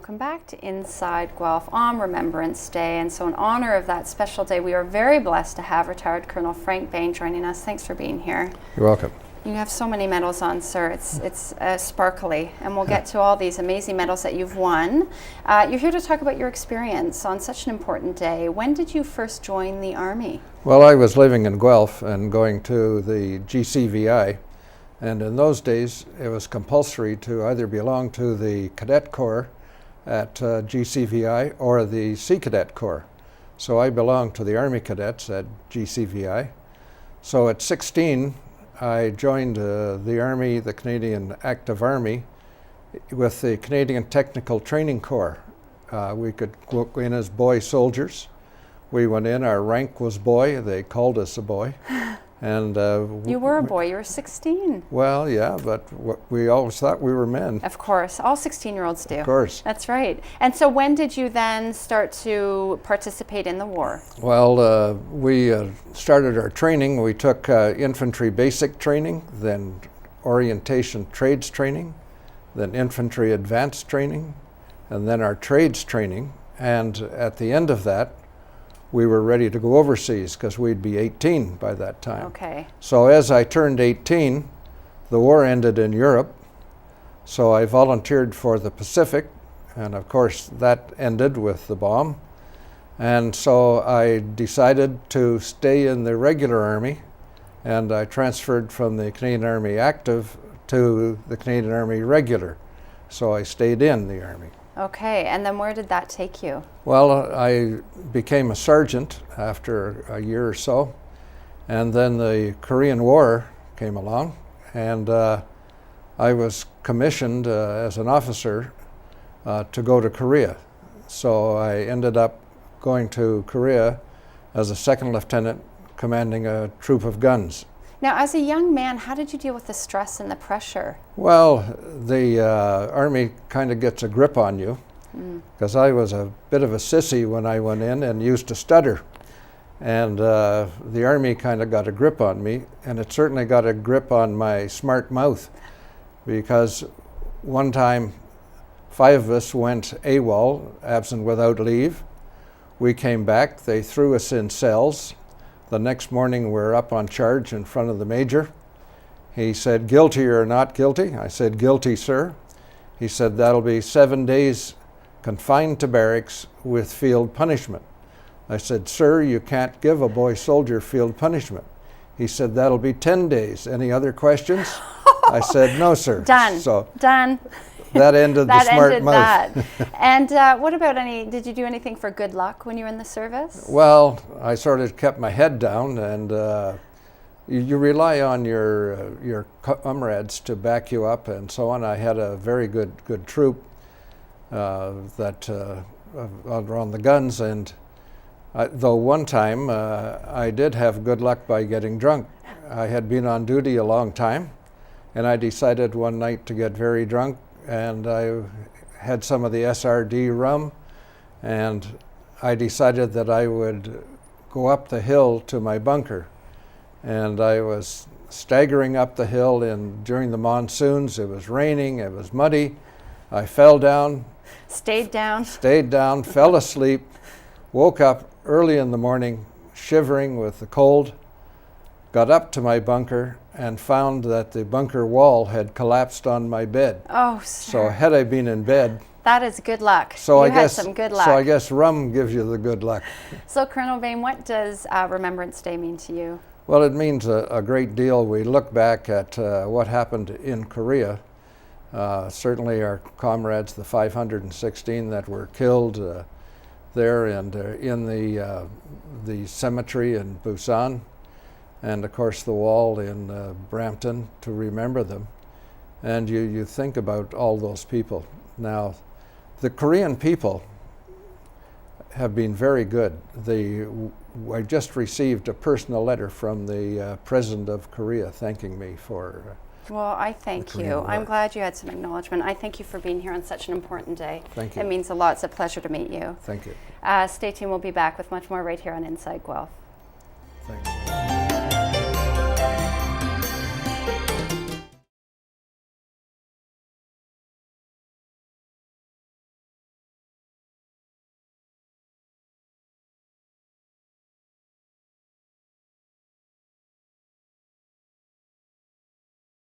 welcome back to Inside Guelph on Remembrance Day. And so in honor of that special day, we are very blessed to have retired Colonel Frank Bain joining us. Thanks for being here. You're welcome. You have so many medals on, sir. It's sparkly, and we'll get to all these amazing medals that you've won. You're here to talk about your experience on such an important day. When did you first join the Army? Well, I was living in Guelph and going to the GCVI, and in those days it was compulsory to either belong to the Cadet Corps at GCVI or the Sea Cadet Corps. So I belonged to the Army Cadets at GCVI. So at 16, I joined the Army, the Canadian Active Army, with the Canadian Technical Training Corps. We could go in as boy soldiers. We went in, our rank was boy, they called us a boy. And you were a boy, you were 16. Well, yeah, but we always thought we were men. Of course, all 16-year-olds do. Of course. That's right. And so when did you then start to participate in the war? Well, we started our training. We took infantry basic training, then orientation trades training, then infantry advanced training, and then our trades training. And at the end of that, we were ready to go overseas because we'd be 18 by that time. Okay. So as I turned 18, the war ended in Europe. So I volunteered for the Pacific, and of course that ended with the bomb. And so I decided to stay in the regular Army, and I transferred from the Canadian Army Active to the Canadian Army Regular. So I stayed in the Army. Okay, and then where did that take you? Well, I became a sergeant after a year or so, and then the Korean War came along, and I was commissioned as an officer to go to Korea. So I ended up going to Korea as a second lieutenant commanding a troop of guns. Now, as a young man, how did you deal with the stress and the pressure? Well, the Army kind of gets a grip on you, because I was a bit of a sissy when I went in and used to stutter. And the Army kind of got a grip on me, and it certainly got a grip on my smart mouth, because one time 5 of us went AWOL, absent without leave. We came back, they threw us in cells. The next morning we're up on charge in front of the major. He said, "Guilty or not guilty?" I said, "Guilty, sir." He said, "That'll be 7 days confined to barracks with field punishment." I said, "Sir, you can't give a boy soldier field punishment." He said, "That'll be 10 days. Any other questions?" I said, "No, sir." Done. So done. that ended the smart mouth. That. And what about did you do anything for good luck when you were in the service? Well, I sort of kept my head down, and you rely on your comrades to back you up and so on. I had a very good troop that on the guns, and though one time I did have good luck by getting drunk. I had been on duty a long time, and I decided one night to get very drunk, and I had some of the SRD rum, and I decided that I would go up the hill to my bunker. And I was staggering up the hill during the monsoons. It was raining, it was muddy. I fell down. Stayed down, fell asleep, woke up early in the morning, shivering with the cold, got up to my bunker and found that the bunker wall had collapsed on my bed. Oh, sir. So had I been in bed, that is good luck. So you had some good luck. So I guess rum gives you the good luck. So Colonel Bain, what does Remembrance Day mean to you? Well, it means a great deal. We look back at what happened in Korea. Certainly our comrades, the 516 that were killed there and in the cemetery in Busan, and of course the wall in Brampton, to remember them. And you think about all those people. Now, the Korean people have been very good. I just received a personal letter from the President of Korea thanking me for Well, I thank you. I'm glad you had some acknowledgement. I thank you for being here on such an important day. Thank you. It means a lot. It's a pleasure to meet you. Thank you. Stay tuned. We'll be back with much more right here on Inside Guelph.